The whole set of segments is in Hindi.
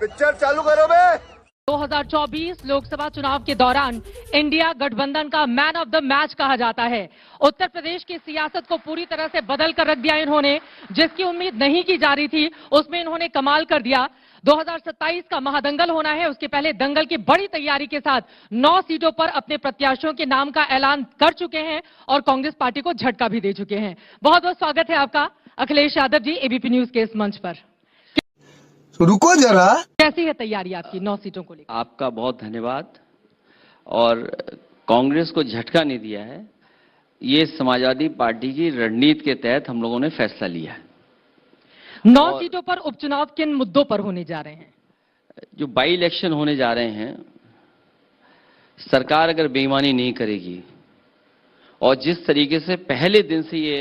पिक्चर चालू करो बे। 2024 लोकसभा चुनाव के दौरान इंडिया गठबंधन का मैन ऑफ द मैच कहा जाता है। उत्तर प्रदेश की सियासत को पूरी तरह से बदल कर रख दिया इन्होंने। जिसकी उम्मीद नहीं की जा रही थी उसमें इन्होंने कमाल कर दिया। 2027 का महादंगल होना है, उसके पहले दंगल की बड़ी तैयारी के साथ 9 सीटों पर अपने प्रत्याशियों के नाम का ऐलान कर चुके हैं और कांग्रेस पार्टी को झटका भी दे चुके हैं। बहुत बहुत स्वागत है आपका अखिलेश यादव जी एबीपी न्यूज के इस मंच पर। रुको जरा, कैसी है तैयारी आपकी 9 सीटों को लेकर? आपका बहुत धन्यवाद। और कांग्रेस को झटका नहीं दिया है, ये समाजवादी पार्टी की रणनीति के तहत हम लोगों ने फैसला लिया है। 9 सीटों पर उपचुनाव किन मुद्दों पर होने जा रहे हैं? जो बाई इलेक्शन होने जा रहे हैं, सरकार अगर बेईमानी नहीं करेगी और जिस तरीके से पहले दिन से ये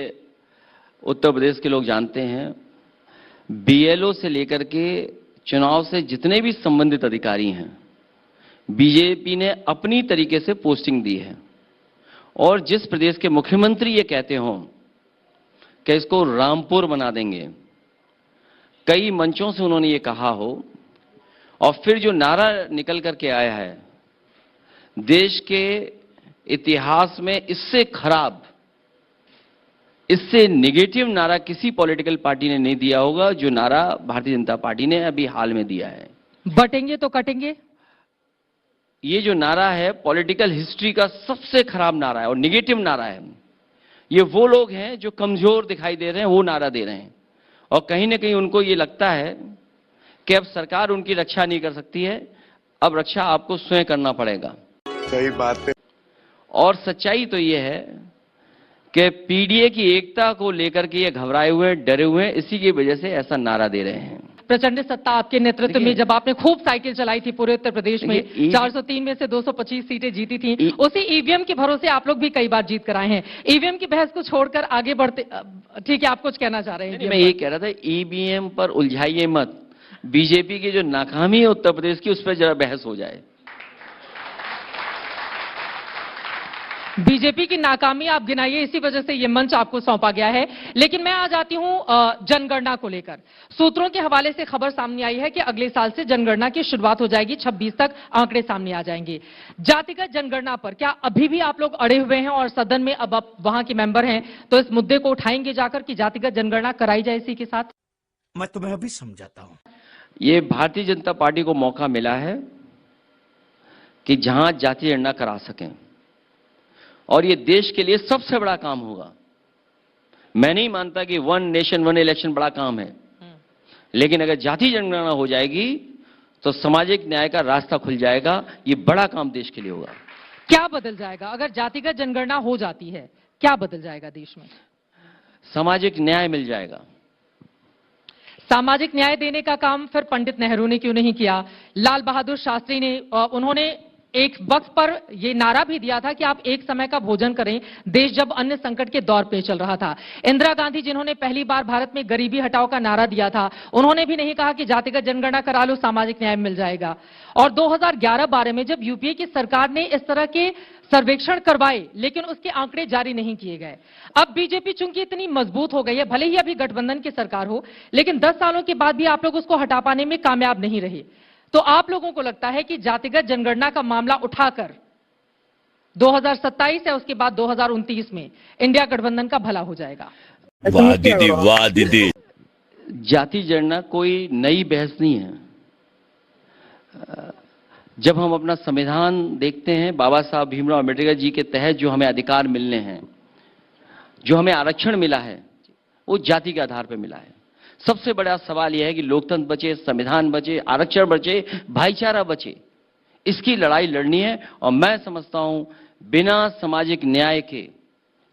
उत्तर प्रदेश के लोग जानते हैं, बीएलओ से लेकर के चुनाव से जितने भी संबंधित अधिकारी हैं, बीजेपी ने अपनी तरीके से पोस्टिंग दी है। और जिस प्रदेश के मुख्यमंत्री ये कहते हों कि इसको रामपुर बना देंगे, कई मंचों से उन्होंने ये कहा हो, और फिर जो नारा निकल करके आया है, देश के इतिहास में इससे खराब, इससे नेगेटिव नारा किसी पॉलिटिकल पार्टी ने नहीं दिया होगा जो नारा भारतीय जनता पार्टी ने अभी हाल में दिया है। बटेंगे तो कटेंगे, ये जो नारा है पॉलिटिकल हिस्ट्री का सबसे खराब नारा है और नेगेटिव नारा है। ये वो लोग हैं जो कमजोर दिखाई दे रहे हैं, वो नारा दे रहे हैं, और कहीं ना कहीं उनको ये लगता है कि अब सरकार उनकी रक्षा नहीं कर सकती है, अब रक्षा आपको स्वयं करना पड़ेगा। सही बात है। और सच्चाई तो ये है कि पीडीए की एकता को लेकर के ये घबराए हुए हैं, डरे हुए हैं, इसी की वजह से ऐसा नारा दे रहे हैं। प्रचंड सत्ता आपके नेतृत्व में जब आपने खूब साइकिल चलाई थी पूरे उत्तर प्रदेश में, 403 में से 225 सीटें जीती थी, उसी ईवीएम के भरोसे आप लोग भी कई बार जीत कर आए हैं। ईवीएम की बहस को छोड़कर आगे बढ़ते, ठीक है, आप कुछ कहना चाह रहे हैं? मैं ये कह रहा था, ईवीएम पर उलझाइए मत, बीजेपी की जो नाकामी है उत्तर प्रदेश की, उस पर जरा बहस हो जाए। बीजेपी की नाकामी आप गिनाइए, इसी वजह से ये मंच आपको सौंपा गया है। लेकिन मैं आ जाती हूं जनगणना को लेकर। सूत्रों के हवाले से खबर सामने आई है कि अगले साल से जनगणना की शुरुआत हो जाएगी, 26 तक आंकड़े सामने आ जाएंगे। जातिगत जनगणना पर क्या अभी भी आप लोग अड़े हुए हैं और सदन में अब आप वहां के मेंबर हैं तो इस मुद्दे को उठाएंगे जाकर कि जातिगत जनगणना कराई जाए इसी के साथ? मैं तुम्हें अभी समझाता हूँ। ये भारतीय जनता पार्टी को मौका मिला है कि जहां जातीय जनगणना करा सकें, और ये देश के लिए सबसे बड़ा काम होगा। मैं नहीं मानता कि वन नेशन वन इलेक्शन बड़ा काम है, लेकिन अगर जातीय जनगणना हो जाएगी तो सामाजिक न्याय का रास्ता खुल जाएगा। ये बड़ा काम देश के लिए होगा। क्या बदल जाएगा अगर जातिगत जनगणना हो जाती है? क्या बदल जाएगा देश में? सामाजिक न्याय मिल जाएगा। सामाजिक न्याय देने का काम फिर पंडित नेहरू ने क्यों नहीं किया? लाल बहादुर शास्त्री ने, उन्होंने एक वक्त पर यह नारा भी दिया था कि आप एक समय का भोजन करें, देश जब अन्य संकट के दौर पे चल रहा था। इंदिरा गांधी, जिन्होंने पहली बार भारत में गरीबी हटाओ का नारा दिया था, उन्होंने भी नहीं कहा कि जातिगत जनगणना करा लो, सामाजिक न्याय मिल जाएगा। और 2011-12 में जब यूपीए की सरकार ने इस तरह के सर्वेक्षण करवाए, लेकिन उसके आंकड़े जारी नहीं किए गए। अब बीजेपी चूंकि इतनी मजबूत हो गई है, भले ही अभी गठबंधन की सरकार हो, लेकिन 10 सालों के बाद भी आप लोग उसको हटा पाने में कामयाब नहीं रहे। तो आप लोगों को लगता है कि जातिगत जनगणना का मामला उठाकर 2027 है, उसके बाद 2029 में इंडिया गठबंधन का भला हो जाएगा? वाह दीदी, वाह दीदी। जाति जनगणना कोई नई बहस नहीं है। जब हम अपना संविधान देखते हैं, बाबा साहब भीमराव अम्बेडकर जी के तहत जो हमें अधिकार मिलने हैं, जो हमें आरक्षण मिला है, वो जाति के आधार पर मिला है। सबसे बड़ा सवाल यह है कि लोकतंत्र बचे, संविधान बचे, आरक्षण बचे, भाईचारा बचे। इसकी लड़ाई लड़नी है, और मैं समझता हूं बिना सामाजिक न्याय के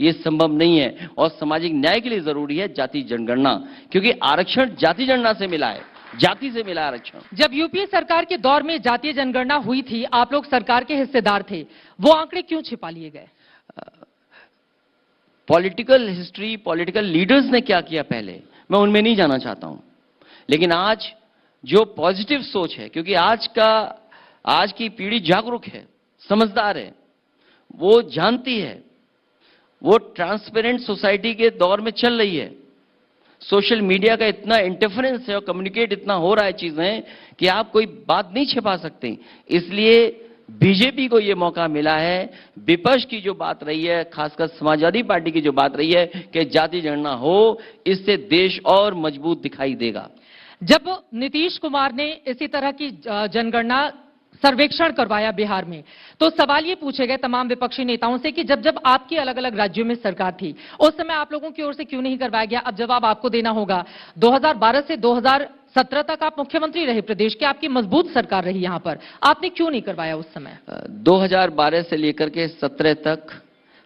ये संभव नहीं है। और सामाजिक न्याय के लिए जरूरी है जाति जनगणना, क्योंकि आरक्षण जाति जनगणना से मिला है, जाति से मिला आरक्षण। जब यूपीए सरकार के दौर में जातीय जनगणना हुई थी, आप लोग सरकार के हिस्सेदार थे, वो आंकड़े क्यों छिपा लिए गए? पॉलिटिकल हिस्ट्री, पॉलिटिकल लीडर्स ने क्या किया पहले, मैं उनमें नहीं जाना चाहता हूं। लेकिन आज जो पॉजिटिव सोच है, क्योंकि आज की पीढ़ी जागरूक है, समझदार है, वो जानती है, वो ट्रांसपेरेंट सोसाइटी के दौर में चल रही है। सोशल मीडिया का इतना इंटरफेरेंस है और कम्युनिकेट इतना हो रहा है चीजें कि आप कोई बात नहीं छिपा सकते। इसलिए बीजेपी को यह मौका मिला है, विपक्ष की जो बात रही है, खासकर समाजवादी पार्टी की जो बात रही है कि जाति जनगणना हो, इससे देश और मजबूत दिखाई देगा। जब नीतीश कुमार ने इसी तरह की जनगणना सर्वेक्षण करवाया बिहार में, तो सवाल ये पूछे गए तमाम विपक्षी नेताओं से कि जब जब आपकी अलग अलग राज्यों में सरकार थी, उस समय आप लोगों की ओर से क्यों नहीं करवाया गया? अब जवाब आपको देना होगा। 2012 से 2017 तक आप मुख्यमंत्री रहे प्रदेश के, आपकी मजबूत सरकार रही यहां पर, आपने क्यों नहीं करवाया उस समय? 2012 से लेकर के 17 तक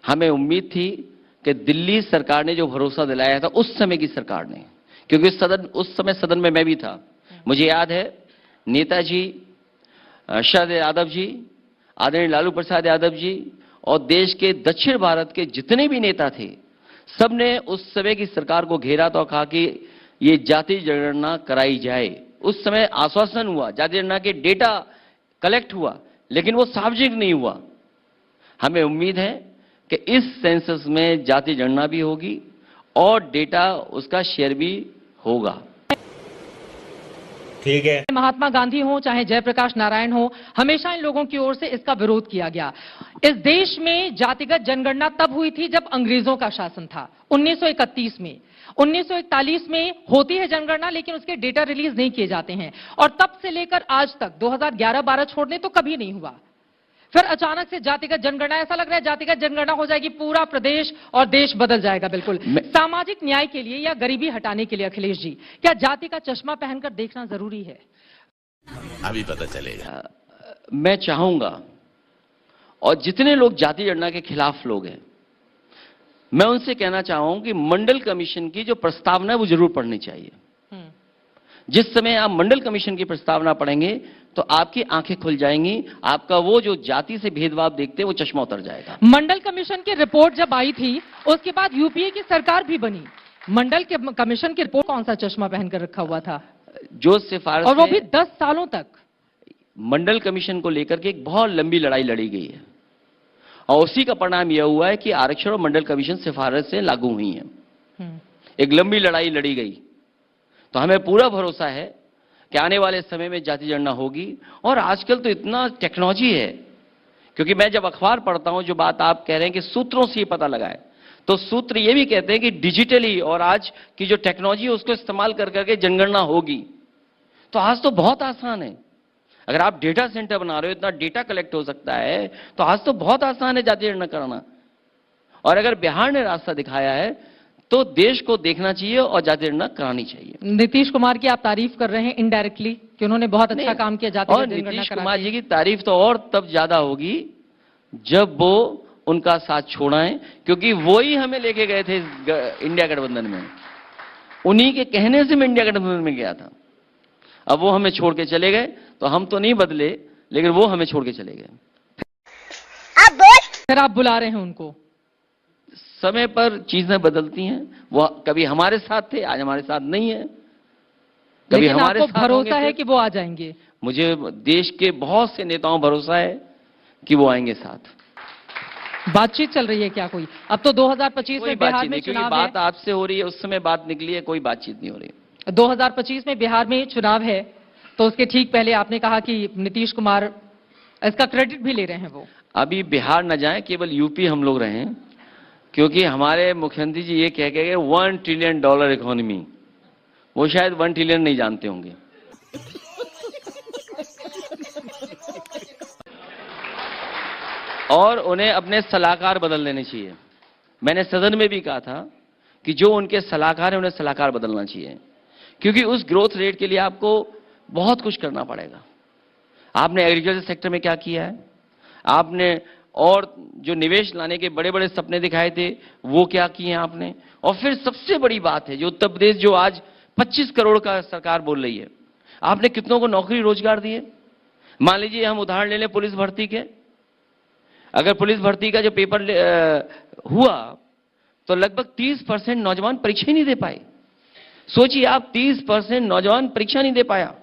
हमें उम्मीद थी कि दिल्ली सरकार ने जो भरोसा दिलाया था उस समय की सरकार ने, क्योंकि उस समय सदन में मैं भी था, मुझे याद है नेताजी शरद यादव जी, आदरणीय लालू प्रसाद यादव जी और देश के दक्षिण भारत के जितने भी नेता थे, सबने उस समय की सरकार को घेरा तो कहा कि ये जाति जनगणना कराई जाए। उस समय आश्वासन हुआ, जाति जनगणना के डेटा कलेक्ट हुआ, लेकिन वो सार्वजनिक नहीं हुआ। हमें उम्मीद है कि इस सेंसस में जाति जनगणना भी होगी और डेटा उसका शेयर भी होगा। ठीक है। महात्मा गांधी हो चाहे जयप्रकाश नारायण हो, हमेशा इन लोगों की ओर से इसका विरोध किया गया। इस देश में जातिगत जनगणना तब हुई थी जब अंग्रेजों का शासन था, 1931 में। 1941 में होती है जनगणना, लेकिन उसके डेटा रिलीज नहीं किए जाते हैं, और तब से लेकर आज तक 2011-12 छोड़ने तो कभी नहीं हुआ। फिर अचानक से जातिगत जनगणना, ऐसा लग रहा है जातिगत जनगणना हो जाएगी, पूरा प्रदेश और देश बदल जाएगा। बिल्कुल सामाजिक न्याय के लिए या गरीबी हटाने के लिए अखिलेश जी, क्या जाति का चश्मा पहनकर देखना जरूरी है? अभी पता चलेगा। मैं चाहूंगा, और जितने लोग जाति जनगणना के खिलाफ लोग हैं, मैं उनसे कहना चाहूंगा कि मंडल कमीशन की जो प्रस्तावना है वो जरूर पढ़नी चाहिए। जिस समय आप मंडल कमीशन की प्रस्तावना पढ़ेंगे तो आपकी आंखें खुल जाएंगी, आपका वो जो जाति से भेदभाव देखते हैं वो चश्मा उतर जाएगा। मंडल कमीशन की रिपोर्ट जब आई थी, उसके बाद यूपीए की सरकार भी बनी। मंडल के कमीशन की रिपोर्ट कौन सा चश्मा पहनकर रखा हुआ था? जो सिफारिश, और वो भी 10 सालों तक। मंडल कमीशन को लेकर के एक बहुत लंबी लड़ाई लड़ी गई है और उसी का परिणाम यह हुआ है कि आरक्षण और मंडल कमीशन सिफारिश से लागू हुई है। एक लंबी लड़ाई लड़ी गई, तो हमें पूरा भरोसा है कि आने वाले समय में जाति जनगणना होगी। और आजकल तो इतना टेक्नोलॉजी है, क्योंकि मैं जब अखबार पढ़ता हूं, जो बात आप कह रहे हैं कि सूत्रों से ये पता लगाए, तो सूत्र ये भी कहते हैं कि डिजिटली और आज की जो टेक्नोलॉजी है उसको इस्तेमाल कर करके जनगणना होगी। तो आज तो बहुत आसान है, अगर आप डेटा सेंटर बना रहे हो, इतना डेटा कलेक्ट हो सकता है, तो आज तो बहुत आसान है जाति जनगणना कराना। और अगर बिहार ने रास्ता दिखाया है तो देश को देखना चाहिए और जाति जनगणना करानी चाहिए। नीतीश कुमार की आप तारीफ कर रहे हैं इनडायरेक्टली कि उन्होंने बहुत अच्छा काम किया जाति और जनगणना नीतीश कराने कुमार जी की तारीफ तो और तब ज्यादा होगी जब वो उनका साथ छोड़ाएं, क्योंकि वो ही हमें लेके गए थे इंडिया गठबंधन में। उन्हीं के कहने से मैं इंडिया गठबंधन में गया था। अब वो हमें छोड़ के चले गए, तो हम तो नहीं बदले, लेकिन वो हमें छोड़ के चले गए। फिर आप बुला रहे हैं उनको। समय पर चीजें बदलती हैं, वो कभी हमारे साथ थे, आज हमारे साथ नहीं है। कभी लेकिन हमारे आपको साथ भरोसा होंगे है कि वो आ जाएंगे? मुझे देश के बहुत से नेताओं भरोसा है कि वो आएंगे साथ। बातचीत चल रही है क्या कोई? अब तो 2025 कोई में बिहार बातचीत में नहीं, क्योंकि चुनाव बात है। आपसे हो रही है, उस समय बात निकली है, कोई बातचीत नहीं हो रही। 2025 में बिहार में चुनाव है, तो उसके ठीक पहले आपने कहा कि नीतीश कुमार इसका क्रेडिट भी ले रहे हैं। वो अभी बिहार न जाए, केवल यूपी हम लोग रहें, क्योंकि हमारे मुख्यमंत्री जी ये कह के $1 ट्रिलियन इकोनॉमी, वो शायद 1 ट्रिलियन नहीं जानते होंगे। और उन्हें अपने सलाहकार बदल लेने चाहिए। मैंने सदन में भी कहा था कि जो उनके सलाहकार हैं उन्हें सलाहकार बदलना चाहिए, क्योंकि उस ग्रोथ रेट के लिए आपको बहुत कुछ करना पड़ेगा। आपने एग्रीकल्चर सेक्टर में क्या किया है, आपने और जो निवेश लाने के बड़े बड़े सपने दिखाए थे वो क्या किए हैं आपने। और फिर सबसे बड़ी बात है, जो उत्तर प्रदेश जो आज 25 करोड़ का सरकार बोल रही है, आपने कितनों को नौकरी रोजगार दिए। मान लीजिए हम उदाहरण ले लें पुलिस भर्ती के, अगर पुलिस भर्ती का जो पेपर हुआ तो लगभग 30% नौजवान परीक्षा ही नहीं दे पाए। सोचिए आप, 30% नौजवान परीक्षा नहीं दे पाया,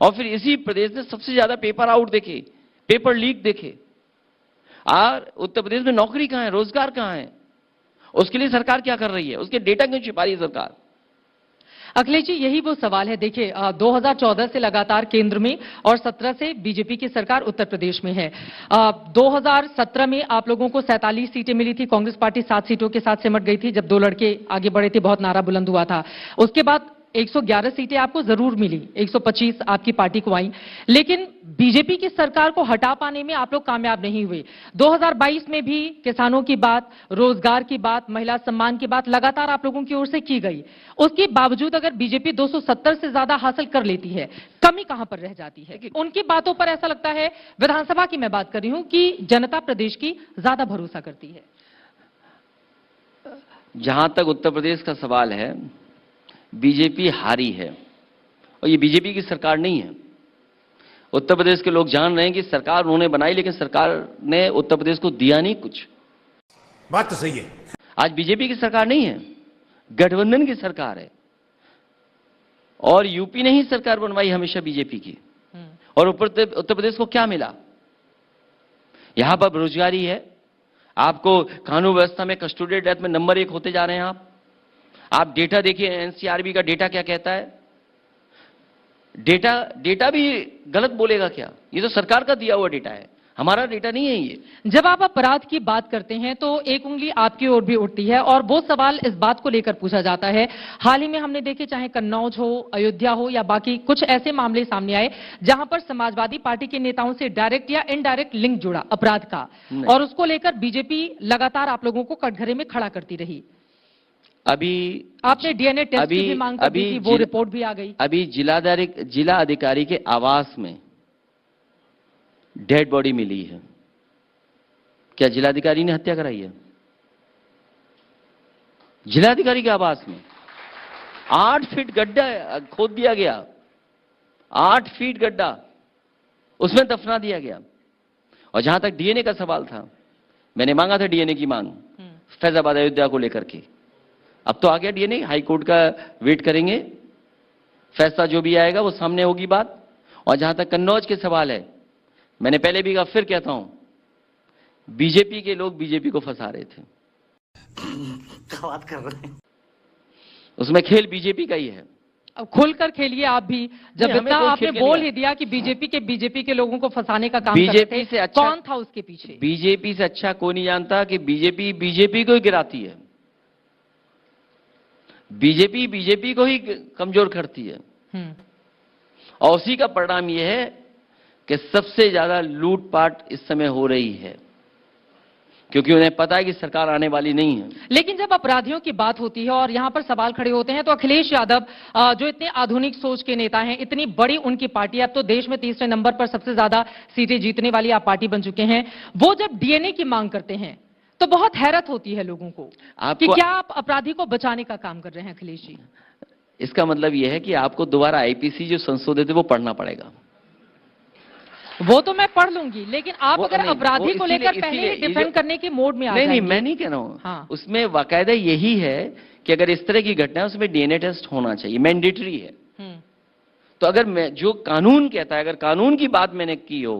और फिर इसी प्रदेश ने सबसे ज्यादा पेपर आउट देखे, पेपर लीक देखे। और उत्तर प्रदेश में नौकरी कहां है, रोजगार कहां है? उसके लिए सरकार क्या कर रही है? उसके डेटा क्यों छिपा रही है सरकार? अखिलेश जी, यही वो सवाल है। देखिए, 2014 से लगातार केंद्र में और 17 से बीजेपी की सरकार उत्तर प्रदेश में है। 2017 में आप लोगों को 47 सीटें मिली थी, कांग्रेस पार्टी 7 सीटों के साथ सिमट गई थी जब दो लड़के आगे बढ़े थे, बहुत नारा बुलंद हुआ था। उसके बाद 111 सीटें आपको जरूर मिली, 125 आपकी पार्टी को आई, लेकिन बीजेपी की सरकार को हटा पाने में आप लोग कामयाब नहीं हुए। 2022 में भी किसानों की बात, रोजगार की बात, महिला सम्मान की बात लगातार आप लोगों की ओर से की गई। उसके बावजूद अगर बीजेपी 270 से ज्यादा हासिल कर लेती है, कमी कहां पर रह जाती है? उनकी बातों पर ऐसा लगता है, विधानसभा की मैं बात कर रही हूं, कि जनता प्रदेश की ज्यादा भरोसा करती है। जहां तक उत्तर प्रदेश का सवाल है, बीजेपी हारी है और ये बीजेपी की सरकार नहीं है। उत्तर प्रदेश के लोग जान रहे हैं कि सरकार उन्होंने बनाई, लेकिन सरकार ने उत्तर प्रदेश को दिया नहीं कुछ। बात तो सही है। आज बीजेपी की सरकार नहीं है, गठबंधन की सरकार है। और यूपी ने ही सरकार बनवाई हमेशा बीजेपी की। और उत्तर प्रदेश को क्या मिला? यहां पर बेरोजगारी है, आपको कानून व्यवस्था में कस्टोडियल डेथ में नंबर 1 होते जा रहे हैं आप डेटा देखिए, एनसीआरबी का डेटा क्या कहता है। डेटा भी गलत बोलेगा क्या? ये तो सरकार का दिया हुआ डेटा है, हमारा डेटा नहीं है ये। जब आप अपराध की बात करते हैं तो एक उंगली आपकी ओर भी उठती है और वो सवाल इस बात को लेकर पूछा जाता है। हाल ही में हमने देखे, चाहे कन्नौज हो, अयोध्या हो या बाकी कुछ ऐसे मामले सामने आए जहां पर समाजवादी पार्टी के नेताओं से डायरेक्ट या इनडायरेक्ट लिंक जुड़ा अपराध का, और उसको लेकर बीजेपी लगातार आप लोगों को कटघरे में खड़ा करती रही। अभी आपने डीएनए टेस्ट की भी मांग कर दी थी, वो रिपोर्ट भी आ गई। अभी जिला अधिकारी के आवास में डेड बॉडी मिली है। क्या जिलाधिकारी ने हत्या कराई है? जिलाधिकारी के आवास में 8 फीट गड्ढा खोद दिया गया, 8 फीट गड्ढा, उसमें दफना दिया गया। और जहां तक डीएनए का सवाल था, मैंने मांगा था डीएनए की मांग फैजाबाद अयोध्या को लेकर के। अब तो आ गया डीएनए, हाई कोर्ट का वेट करेंगे, फैसला जो भी आएगा वो सामने होगी बात। और जहां तक कन्नौज के सवाल है, मैंने पहले भी कहा, फिर कहता हूं, बीजेपी के लोग बीजेपी को फंसा रहे थे। क्या बात कर रहे हैं? उसमें खेल बीजेपी का ही है। अब खुलकर खेलिए आप भी। जब हमें इतना कोई आपने खेल बोल नहीं ही दिया कि बीजेपी के लोगों को फंसाने का काम कर रहे बीजेपी थे, से अच्छा कौन था उसके पीछे? बीजेपी से अच्छा कोई नहीं जानता कि बीजेपी को ही गिराती है, बीजेपी को ही कमजोर करती है। और उसी का परिणाम यह है कि सबसे ज्यादा लूटपाट इस समय हो रही है, क्योंकि उन्हें पता है कि सरकार आने वाली नहीं है। लेकिन जब अपराधियों की बात होती है और यहां पर सवाल खड़े होते हैं, तो अखिलेश यादव जो इतने आधुनिक सोच के नेता हैं, इतनी बड़ी उनकी पार्टी, अब तो देश में तीसरे नंबर पर सबसे ज्यादा सीटें जीतने वाली आप पार्टी बन चुके हैं, वो जब डीएनए की मांग करते हैं तो बहुत हैरत होती है लोगों को कि क्या आप अपराधी को बचाने का काम कर रहे हैं अखिलेश जी? इसका मतलब यह है कि आपको दोबारा आईपीसी जो संशोधित है वो पढ़ना पड़ेगा। वो तो मैं पढ़ लूंगी, लेकिन आप अगर नहीं, अपराधी को लेकर इसीलिए- पहले ही इसीलिए- डिफेंड करने के मोड में आ नहीं, जाएंगे। मैं नहीं कह रहा हूं। हाँ। उसमें बाकायदा यही है कि अगर इस तरह की घटना है उसमें डीएनए टेस्ट होना चाहिए, मैंडेटरी है। तो अगर मैं जो कानून कहता है, अगर कानून की बात मैंने की हो,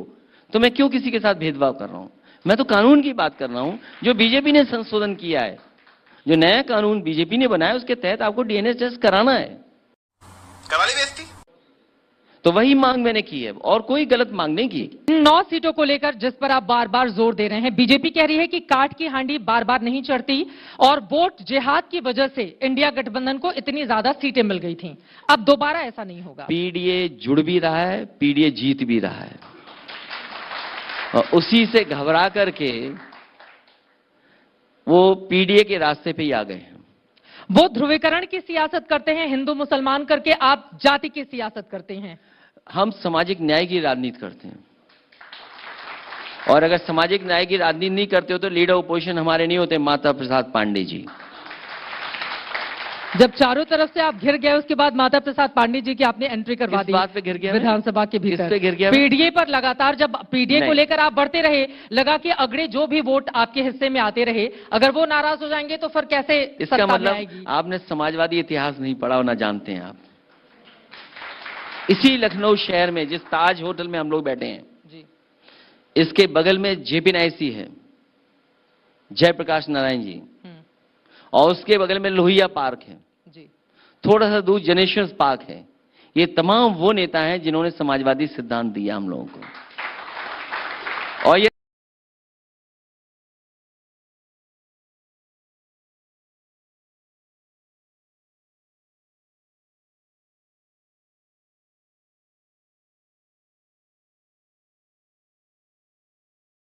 तो मैं क्यों किसी के साथ भेदभाव कर रहा हूं? मैं तो कानून की बात कर रहा हूं जो बीजेपी ने संशोधन किया है, जो नया कानून बीजेपी ने बनाया, उसके तहत आपको डीएनए टेस्ट कराना है। करा ली बेइज्जती? तो वही मांग मैंने की है और कोई गलत मांग नहीं की। 9 सीटों को लेकर जिस पर आप बार बार जोर दे रहे हैं, बीजेपी कह रही है कि काट की हांडी बार बार नहीं चढ़ती और वोट जिहाद की वजह से इंडिया गठबंधन को इतनी ज्यादा सीटें मिल गई थीं। अब दोबारा ऐसा नहीं होगा। पीडीए जुड़ भी रहा है, पीडीए जीत भी रहा है, और उसी से घबरा करके वो पीडीए के रास्ते पे ही आ गए हैं। वो ध्रुवीकरण की सियासत करते हैं, हिंदू मुसलमान करके, आप जाति की सियासत करते हैं। हम सामाजिक न्याय की राजनीति करते हैं, और अगर सामाजिक न्याय की राजनीति नहीं करते हो तो लीडर ओपोजिशन हमारे नहीं होते, माता प्रसाद पांडे जी। जब चारों तरफ से आप घिर गए, उसके बाद माता प्रसाद पांडे जी की आपने एंट्री करवा किस दी बात पे घिर गया मैं? विधानसभा के भीतर। किस पे घिर गया मैं? पीडीए पर लगातार, जब पीडीए को नहीं। लेकर आप बढ़ते रहे, लगा कि अगले जो भी वोट आपके हिस्से में आते रहे, अगर वो नाराज हो जाएंगे तो फिर कैसे इसका सत्ता में मतलब आएगी? आपने समाजवादी इतिहास नहीं पढ़ा और ना जानते हैं आप। इसी लखनऊ शहर में जिस ताज होटल में हम लोग बैठे हैं जी, इसके बगल में जेपीएनआईसी है, जयप्रकाश नारायण जी, और उसके बगल में लोहिया पार्क है। जी। थोड़ा सा दूर जनेश्वर पार्क है। ये तमाम वो नेता हैं जिन्होंने समाजवादी सिद्धांत दिया हम लोगों को। और ये